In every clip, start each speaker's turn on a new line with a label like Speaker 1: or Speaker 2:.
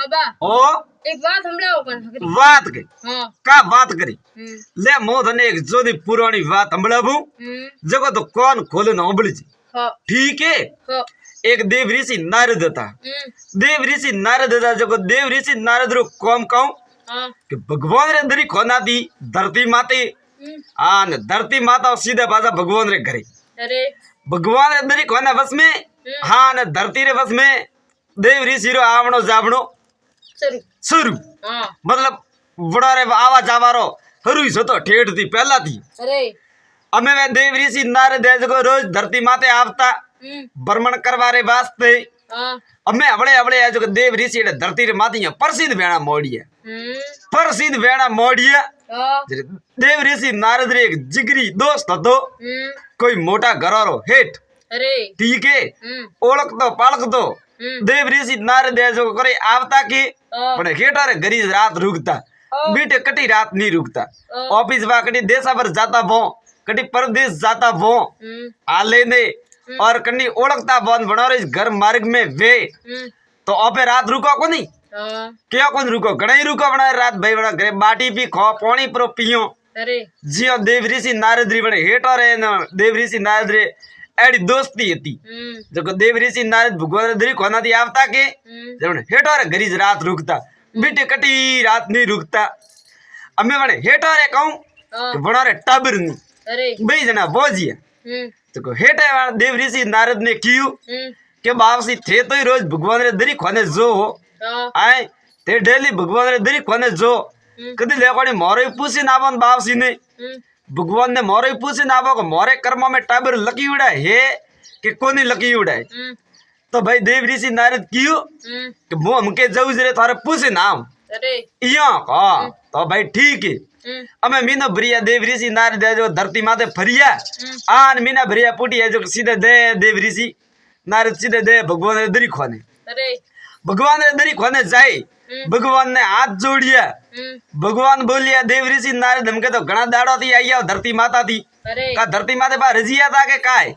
Speaker 1: हाँ बा
Speaker 2: ओ
Speaker 1: एक बात हमलाओ कन हकरी
Speaker 2: बात के
Speaker 1: हाँ
Speaker 2: का बात करी ले मो धने एक जोदी पुरानी बात हमलाबू जगो तो कौन खोले न ओबली जी
Speaker 1: हाँ
Speaker 2: ठीक है
Speaker 1: हाँ
Speaker 2: एक देव ऋषि नारद था देव ऋषि नारद था जगो देव ऋषि नारद रो कौम कहूं
Speaker 1: हाँ
Speaker 2: कि भगवान रे दरी खोना दी धरती माते आन धरती माता सीधे बाजा भगवान रे घरे
Speaker 1: अरे
Speaker 2: भगवान रे दरी खोना बस में हाँ न धरती रे बस में देव ऋषि रो आवणो जावणो
Speaker 1: शुरू
Speaker 2: शुरू
Speaker 1: हाँ
Speaker 2: मतलब बड़ा रे आवा जावारो हरु ही तो ठेठ थी पहला थी
Speaker 1: अरे
Speaker 2: अमे वे देव ऋषि नारद है जो रोज धरती माते आवता भ्रमण करवा रे वास्ते
Speaker 1: हाँ
Speaker 2: अमे अबड़े अबड़े है जो देव ऋषि ने धरती रे माती प्रसिद्ध वेणा मोड़िया प्रसिद्ध वेणा मोड़िया
Speaker 1: हाँ
Speaker 2: देव ऋषि नारद रे एक जिगरी दोस्त હતો कोई मोटा घरारो हेठ
Speaker 1: अरे
Speaker 2: ठीक है ओळख तो पालक तो देव ऋषि नारद है जो करे आवता के पण हेठा रे गरीज रात रुकता बीटे कटी रात नहीं रुकता ऑफिस वा कटी देशा पर जाता भो कटी परदेश जाता भो आले ने और कन्नी ओळखता बंद बना रे घर मार्ग में वे तो ओपे रात रुको को नहीं क्या कौन रुको घणा ही रुको बना रात भाई बना घरे बाटी पी खो पानी प्रो पियो
Speaker 1: अरे
Speaker 2: जियो देव ऋषि नारद री बने हेठो रे न देव ऋषि नारद रे एडी दोस्ती हती जो देव ऋषि नारद भगवान दरी कोना दी आवता के जब हेठो रे गरीज रात रुकता बीटे कटी रात नहीं रुकता अमे बने हेठो रे कहूं कि बना रे टाबर नी
Speaker 1: अरे
Speaker 2: बई जना बोजिया तो हेठे देव ऋषि नारद ने कियो के बावसी थे तो ही रोज भगवान रे दरी कोने जो हो आए ते डेली भगवान रे दरी कोने जो कदी लेकोनी मोरे पूछी नावन बावसी ने भगवान ने मोरे पूछी नावो को मोरे कर्म में टाबर लकी उड़ा है कि कोनी लकी उड़ा है तो भाई देव ऋषि नारद कियो कि मो हमके जाऊ जरे थारे पूछे नाम
Speaker 1: अरे
Speaker 2: इया का तो भाई ठीक है अमे मीनो भरिया देव ऋषि नारद जो धरती माते फरिया आन मीना भरिया पुटी है जो सीधे दे देव ऋषि नारद सीधे दे भगवान रे दरी खोने
Speaker 1: अरे
Speaker 2: भगवान रे दरी खोने जाए भगवान ने हाथ जोड़िया भगवान बोलिया देव ऋषि नारद हमके तो घना दाड़ो थी आइया धरती माता थी
Speaker 1: अरे
Speaker 2: का धरती माते बा रजिया था के काय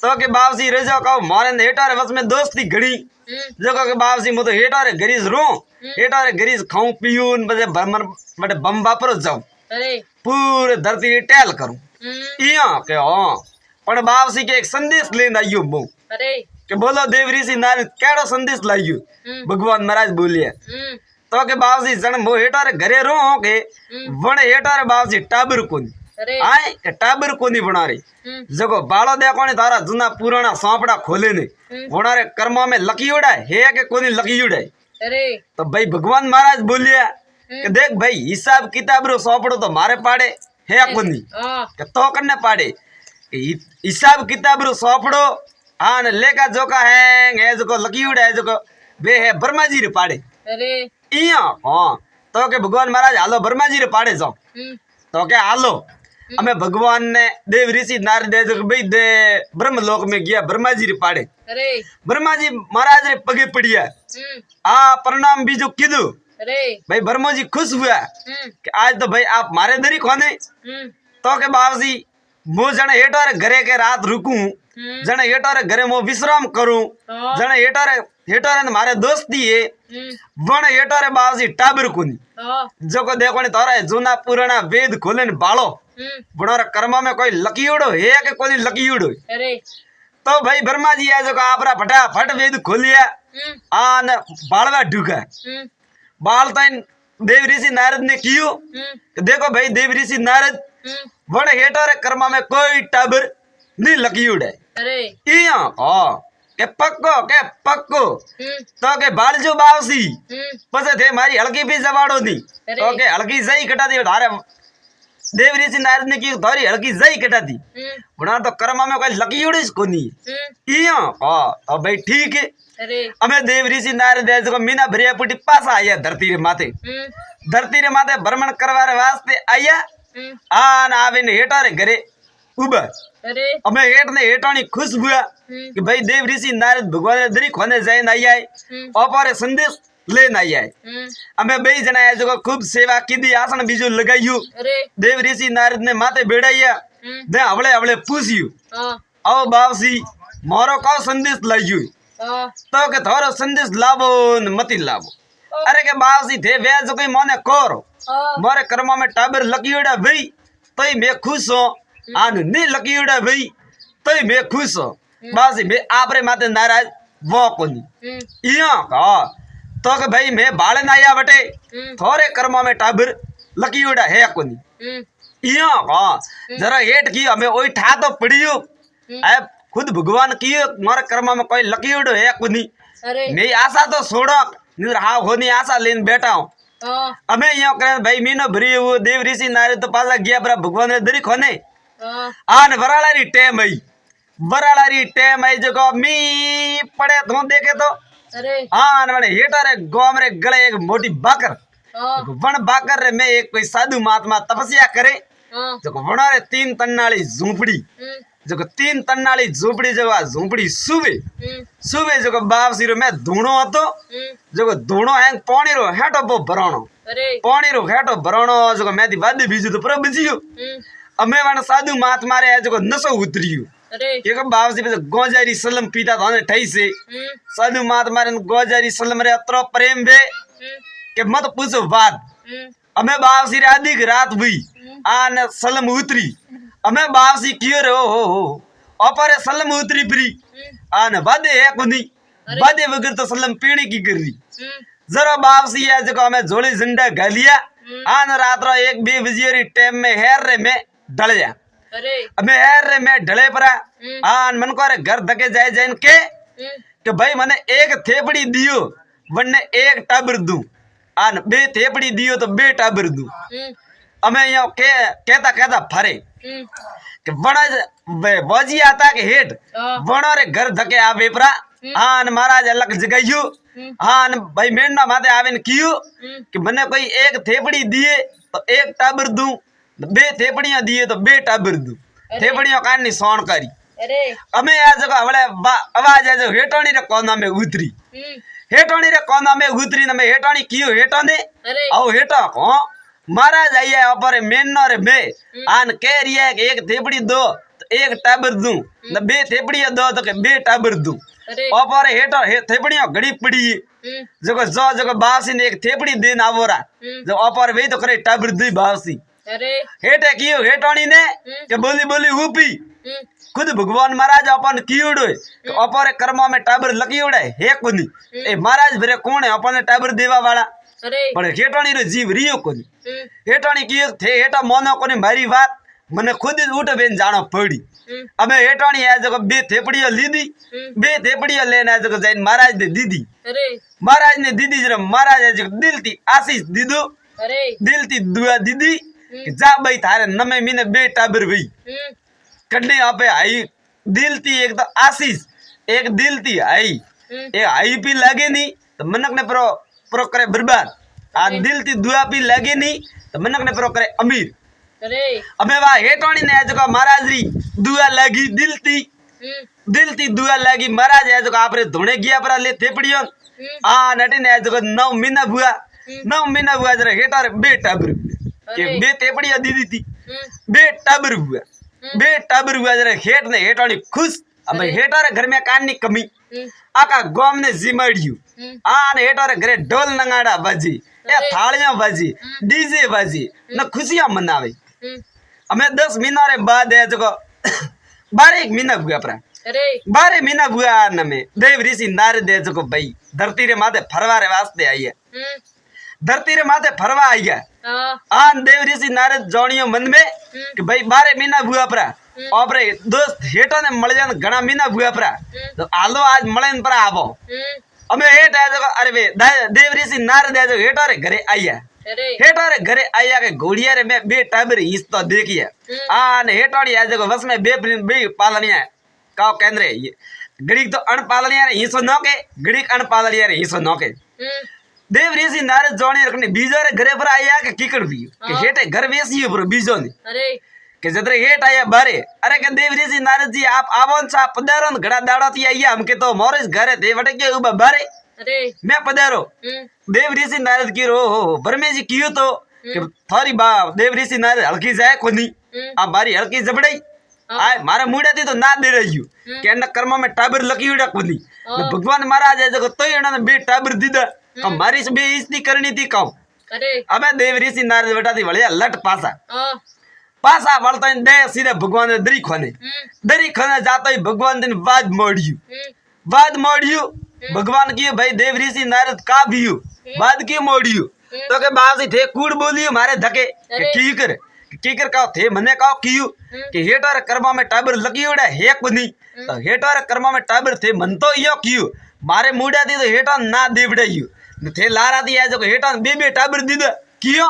Speaker 2: तो के बावसी रजो कहो मोरे ने हेठो रे बस में दोस्ती घड़ी जो के बावसी मो तो हेठो रे गरीज रो हेठो रे गरीज खाऊं पीऊं बजे भ्रमण बटे बम बापरो जाऊं
Speaker 1: अरे
Speaker 2: पूरे धरती री टहल करूं इया के हां पण बावसी के एक संदेश लेन आइयो मो
Speaker 1: अरे
Speaker 2: के बोलो देव ऋषि नारद केड़ो संदेश लाइयो भगवान महाराज बोलिया तो के बावसी जन मो हेठो रे घरे रो के वण हेठो रे बावसी टाबर कोनी
Speaker 1: अरे
Speaker 2: आए के टाबर कोनी बना रे जगो बालो देखो ने तारा जुना पुराना सांपड़ा खोले ने वणा रे कर्म में लकी उड़ा है के कोनी लकी उड़ा
Speaker 1: अरे
Speaker 2: तो भाई भगवान महाराज बोलिया कि देख भाई हिसाब किताब रो सांपड़ो तो मारे पाड़े है कोनी
Speaker 1: हाँ
Speaker 2: के तो करने पाड़े हिसाब किताब रो सांपड़ो आन लेका जोका है जो लकी उड़ा है जो वे है ब्रह्मा जी रे पाड़े
Speaker 1: अरे
Speaker 2: इया हां तो के भगवान महाराज हालो ब्रह्मा जी रे पाड़े जाओ तो के हालो अमे भगवान ने देव ऋषि नारद जो भाई दे ब्रह्म लोक में गया ब्रह्मा जी रे पाड़े
Speaker 1: अरे
Speaker 2: ब्रह्मा जी महाराज रे पगे पड़िया आ प्रणाम बीजो कीधु
Speaker 1: अरे
Speaker 2: भाई ब्रह्मा जी खुश हुआ कि आज तो भाई आप मारे दरी खोने तो के बाबजी मो जने हेठो रे घरे के रात रुकूं जने हेठो रे घरे मो विश्राम करूं जने हेठो रे मारे दोस्ती है वण हेठो रे बाबजी टाबर कोनी जो को देखो ने तोरा जूना पुराना वेद खोले ने बालो बड़ा कर्म में कोई लकी उड़ो है कि कोनी लकी उड़ो
Speaker 1: अरे
Speaker 2: तो भाई ब्रह्मा जी है जो आपरा फटाफट वेद खोलिया आन बालवा ढुका बाल तन देव ऋषि नारद ने कियो देखो भाई देव ऋषि नारद वण हेठो रे कर्म में कोई टाबर नहीं लकी उड़े
Speaker 1: अरे
Speaker 2: इया के पक्को तो के बाल जो बावसी पसे थे मारी हल्की भी जवाड़ो दी तो के हल्की सही कटा दी धारे देव ऋषि नारद ने की थारी हल्की सही कटा दी बना तो कर्म में कोई लकी उड़ीस कोनी इया अब भाई ठीक है
Speaker 1: अरे
Speaker 2: अमे देव ऋषि नारद जो मीना भरिया पुटी पास आया धरती रे माथे भ्रमण करवा रे वास्ते आया आन आवे ने हेठो रे घरे उबा
Speaker 1: अरे
Speaker 2: अमे हेठ ने हेठोनी खुश हुआ कि भाई देव ऋषि नारद भगवान रे दरी खोने जाइन आई आए ओपरे संदेश लेन आई आए अमे बई जना है जो खूब सेवा कीदी आसन बीजो लगाइयो
Speaker 1: अरे
Speaker 2: देव ऋषि नारद ने माथे बेड़ाइया दे हवले हवले पूछियो आओ बावसी मारो का संदेश लाइयो तो के थारो संदेश लावो न मती लावो अरे के बावसी थे वे जो कोई मोने कोरो मोरे कर्मा में टाबर लकीड़ा भाई तो मैं खुश हूं आन नहीं लकीड़ा भाई तो मैं खुश हूं बावसी मैं आपरे माते नाराज वो कोनी इया का तो के भाई मैं बाले ना आया बटे थोरे कर्मा में टाबर लकीड़ा है कोनी इया का जरा हेट की हमें ओई ठा तो पड़ियो अब खुद भगवान की मोरे कर्मा में कोई लकीड़ो है कोनी मैं आशा तो छोड़ो निर हाँ होनी आशा लेन बैठा हूँ हमें यो करे भाई मीनो भरी वो देव ऋषि नारे तो पासा गया बरा भगवान ने दरी खोने आन वरालारी टेम आई जो मी पड़े तो देखे तो आन मैंने हेटर है गोम रे गले एक मोटी बाकर वन बाकर रे में एक कोई साधु महात्मा तपस्या करे जो वना रे 3 तन्नाली झूंपड़ी जो 3 तन्नाली झूंपड़ी जो झूंपड़ी सुबह जो बाप सिरो में धूणो हतो जो धूणो है पानी रो हेटो बो भराणो पानी रो हेटो भराणो जो मेदी वादी बीजू तो पर बजियो अमे वन साधु महात्मा रे जो नसो उतरियो एक बाप से गोजारी सलम पीता था ठई से साधु महात्मा रे गोजारी सलम रे अतरो प्रेम बे के मत पूछो बात अमे बाप सी अधिक रात हुई आन सलम उतरी अमे बाप सी कियो रे हो अपरे सलम उतरी प्री आन बादे है कुनी बादे वगर तो सलम पीने की कर रही जरा बाप सी है जो हमें झोली झंडा गालिया आन रात रो 1-2 बजे टाइम में हेर रे में ढल जा अबे हेर रे में ढले परा आन मन को रे घर धके जाए जैन के भाई मने एक थेपड़ी दियो वन्ने एक टाबर दूं आन 2 थेपड़ी दियो तो 2 टाबर दूं अमे यो के कहता फरे के बड़ा बाजी आता के हेट बड़ा रे घर धके आवे परा आन महाराज अलग जगाइयो आन भाई मेंढा माते आवेन कियो कि मने कोई एक थेपड़ी दिए तो एक टाबर दूं 2 थेपड़ियां दिए तो 2 टाबर दूं थेपड़ियां कानी सोन करी अमे आ जगह हवले आवाज आ जो हेटोनी रे कोना में उतरी हेटोनी रे कोना में उतरी न में हेटोनी कियो हेटोने आओ हेटा को महाराज आइए ऊपर मेनो रे बे आन कह रही है एक थेपड़ी दो तो एक टाबर दूं न 2 थेपड़ियां दो तो के 2 टाबर दूं ऊपर हेटो थेपड़ियां घड़ी पड़ी जो बासी ने एक थेपड़ी देन आवरा जो ऊपर वही तो करे टाबर दी बासी हेटे कियो हेटोनी ने के बोली ऊपी खुद भगवान महाराज अपन कियोड़ो ऊपर कर्मा में टाबर लकीयोड़े है कोनी ए महाराज भरे कौन है अपन टाबर देवा वाला पर हेटोनी रे जीव रियो कोनी हेटोनी कियो थे हेटा मोनो कोनी मारी बात मने खुद उठ बेन जानो पड़ी अबे हेटोनी है जो 2 थेपड़ियां लीदी 2 थेपड़ियां लेना जो जैन महाराज ने दीदी महाराज ने दीदी जरा महाराज जो दिल थी आशीष दीदो दिल थी दुआ दीदी जा भाई थारे नमे मीने 2 टाबर भई कड्डे आपे आई दिल थी एक तो आशीष एक दिल थी आई ए आई भी लगे नहीं तो मनक ने प्रो करे बर्बाद आ दिल थी दुआ भी लगे नहीं तो मनक ने प्रो करे अमीर अबे वा हेटोनी ने जो महाराज री दुआ लगी दिल थी दुआ लगी महाराज है जो आपरे धोने गया पर ले थेपड़ियों आ नटी ने जो 9 महीना हुआ जरा हेटर 2 टाबर के 2 थेपड़ियां दीदी थी 2 टाबर हुआ जरा हेट ने हेटोनी खुश अब हेटर घर में कान नहीं कमी आका गोम ने जिमड़ियो आन हेटर घरे ढोल नगाड़ा बाजी ए थालियां बाजी डीजे बाजी न खुशियां मनावे हमें 10 महीना रे बाद है जो 12 महीना हुआ परा 12 महीना हुआ न में देव ऋषि नारद है जो भाई धरती रे माथे फरवा रे वास्ते आई है धरती रे माथे फरवा आई है आन देव ऋषि नारद जोनियो मन में कि भाई 12 महीना हुआ परा और दोस्त हेटो ने मल जान घना महीना हुआ परा तो आलो आज मलन पर आवो हमें हेट है जो अरे बे देव ऋषि नारद है जो हेटो रे घरे आई है हेटो रे घरे आया के घोड़िया रे में 2 टाबर हिस तो देखिए आन हेटोड़ी है जो बस में 2 पालनिया काओ केंद्र ये गड़ीक तो अण पालनिया रे हिस्सो न के गड़ीक अण पालनिया रे हिस्सो न के देव ऋषि नारद जोने रखने बीजो रे घरे पर आया के कीकड़ भी के हेटे घर वेसियो पर बीजो ने के जतरे हेट आया बारे अरे के देव ऋषि नारद जी आप आवोन सा पधारो घड़ा दाड़ोती आइया हमके तो मोरेस घरे थे वटे के उबा बारे मैं पधारो देव ऋषि नारद की रो बरमे जी कियो तो कि थारी बा देव ऋषि नारद हल्की जाए कोनी आ मारी हल्की जबड़ई आय मारा मुड़ा थी तो ना दे रही हूं के न कर्म में टाबर लकी उड़ा कोनी भगवान महाराज है जो तो इना ने 2 टाबर दीदा मारी से बेइज्जती करनी थी कहूं
Speaker 1: अरे
Speaker 2: अबे देव ऋषि नारद बेटा थी बढ़िया लट पासा
Speaker 1: हाँ
Speaker 2: पासा वळता दे सीधे भगवान ने दरी खाने जाता ही भगवान दिन बाद मोड़ियो भगवान की भाई देव ऋषि नारद का भी बाद की मोड़ियो तो के बासी थे कूड़ बोलियो मारे धके की कर का थे मने का कियो कि हेटर कर्मा में टाबर लगी उड़े हे कुनी तो हेटर कर्मा में टाबर थे मन तो यो कियो मारे मुड़ा दी तो हेटा ना देवड़े यो थे लारा दी है जो हेटा बे टाबर दी दे कियो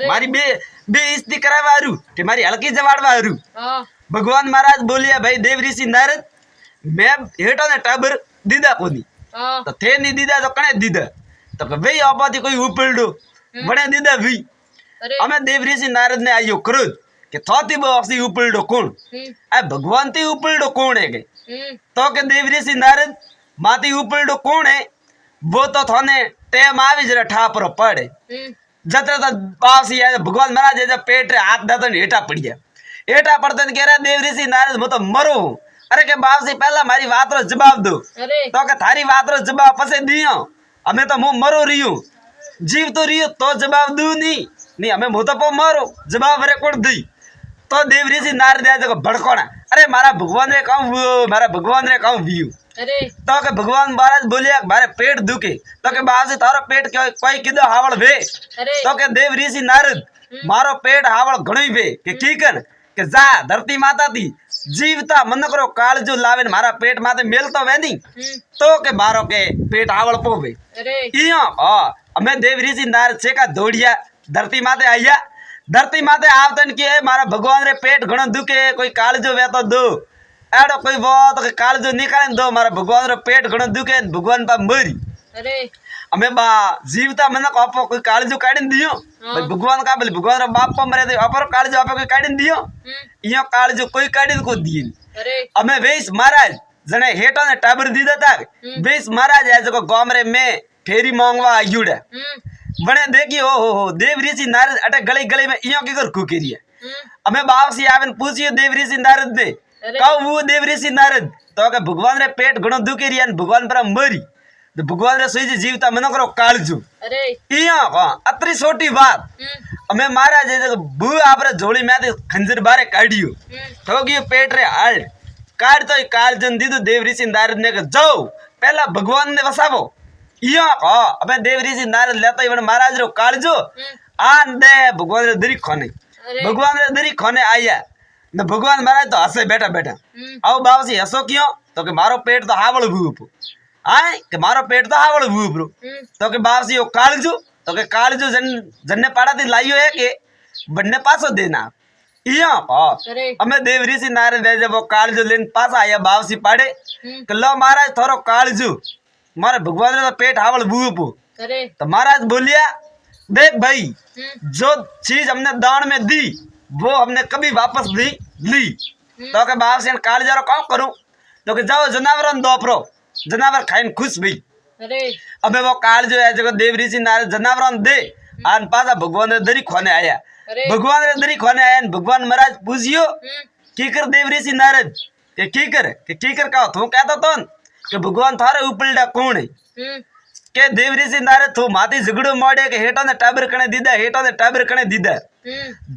Speaker 2: मारी बेइज्जती करावारू कि मारी हल्की जवाड़वारू
Speaker 1: हाँ
Speaker 2: भगवान महाराज बोलिया भाई देव ऋषि नारद मैं हेटा ने टाबर दीदा कोनी
Speaker 1: हाँ
Speaker 2: तो थे नहीं दीदा तो कने दीदा तो भाई आपाती कोई उपलडो बड़े दीदा भी
Speaker 1: अरे
Speaker 2: हमें देव ऋषि नारद ने आयो क्रोध कि थोती बॉक्सी उपलडो कौन आ भगवान ती उपलडो कौन है के तो के देव ऋषि नारद माती उपलडो कौन है वो तो थाने टेम आवी जरा ठापरो पड़े जतरे तो बासी है भगवान महाराज जब पेट रे हाथ दाता हेटा पड़ गया हेटा पड़ते कह रहा देव ऋषि नारद मैं तो मरो हूं अरे के बाप से पहला मारी बात रो जवाब दो
Speaker 1: अरे
Speaker 2: तो के थारी बात रो जवाब पसे दियो हमें तो मुंह मरो रियो जीव तो रियो तो जवाब दू नहीं हमें मुंह तो मरो जवाब रे कोण दी तो देव ऋषि नारद जगह भड़कोना अरे मारा भगवान रे कहूं व्यू
Speaker 1: अरे
Speaker 2: तो के भगवान महाराज बोलिया मारे पेट दुखे तो के बाप से तारो पेट कोई किदो हावल वे
Speaker 1: अरे
Speaker 2: तो के देव ऋषि नारद मारो पेट हावल घणोई वे के कर के जा धरती माता थी जीवता मन करो काल जो लावे ने मारा पेट माते मेल तो वे नहीं तो के मारो के पेट हावल पोवे
Speaker 1: अरे
Speaker 2: इयो हमें देव ऋषि नारद से का दौड़िया धरती माते आया धरती माते आवतन के मारा भगवान रे पेट घणो दुखे कोई काल जो वे तो दो एडो कोई बहुत काल जो निकाले दो मारा भगवान रो पेट घणो दुखे भगवान पा मरी
Speaker 1: अरे
Speaker 2: हमें बा जीवता मन को आपो कोई काल जो काढ़ दियो भाई भगवान का बोले भगवान रो बाप पर मरे तो अपर काल जो आपो कोई काढ़ दियो इयो काल जो कोई काढ़ को दिए
Speaker 1: अरे
Speaker 2: हमें वेश महाराज जने हेटो ने टाबर दी देता वेश महाराज है जो गामरे में फेरी मांगवा आयुड़ा बने देखी हो देव ऋषि नारद अटे गली में इयो की कर कुकेरी है हमें बाप से आवन पूछियो देव ऋषि नारद ने कहू वो देव ऋषि नारद तो के भगवान रे पेट घणो दुखी रिया भगवान पर मरी तो भगवान रे सोई जीवता मनो करो कालजू
Speaker 1: अरे
Speaker 2: इया अतरी छोटी बात हमें महाराज जे बू आपरे झोली में आते खंजर बारे काढ़ियो ठोगियो पेट रे हाल काढ़ तो कालजन दीदो देव ऋषि नारद ने जाओ पहला भगवान ने वसावो इया हमें देव ऋषि नारद लेता ही महाराज रो कालजो आन दे भगवान रे दरी खाने आया न भगवान महाराज तो हंसे बैठा आओ बाबा से हंसो क्यों तो के मारो पेट तो हावल भूप आए के मारो पेट तो हावल भूप तो के बाबा से कालजू तो के कालजू जन्ने पाड़ा थी लाइयो है के बनने पासो देना इया हमें देव ऋषि नारद जब वो कालजू लेन पास आया बाबा से पाड़े के लो महाराज थोरो कालजू मारे भगवान रे तो पेट हावल भूप तो महाराज बोलिया देख भाई जो चीज हमने दान में दी वो हमने कभी वापस ली तो के बाप से काल जरा कौन करूं तो के जाओ जनावर दोपरो जनावर खाइन खुश भी अबे वो काल जो है जगह देव ऋषि नारद जनावर दे आन पासा भगवान रे दरी खाने आया भगवान महाराज पूछियो की कर देव ऋषि नारद के की कर का तू कहता तो कि भगवान थारे उपलडा कौन है के देव ऋषि नारद तू माती झगड़ो मोड़े के हेटो ने टाबर कने दीदा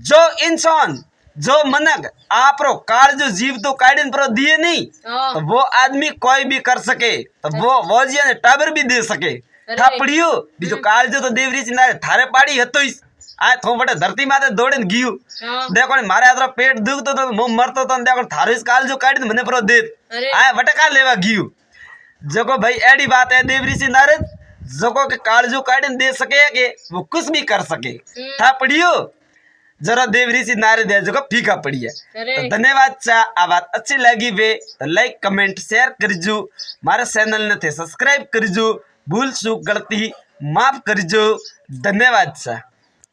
Speaker 2: जो इंसान जो मनक आपरो काल जो जीव तो काढ़न पर दिए नहीं तो वो आदमी कोई भी कर सके तो वो जी ने टाबर भी दे सके थापड़ियो बीजो काल जो तो देव ऋषि नारद थारे पाड़ी हतो आ थो बटे धरती माते दौड़न गियो देखो ने मारे आदरो पेट दुखतो तो मो मरतो तो देखो थारो इस काल जो काढ़न मने पर दे आ बटे का लेवा गियो जको भाई एडी बात है देव ऋषि नारद जको के काल जो काढ़न दे सके के वो कुछ भी कर सके थापड़ियो जरा देव ऋषि नारद है जो फीका पड़ी है तो धन्यवाद चा आ बात अच्छी लगी वे तो लाइक कमेंट शेयर करजो मारे चैनल ने थे सब्सक्राइब करजो भूल चूक गलती माफ करजो धन्यवाद चा।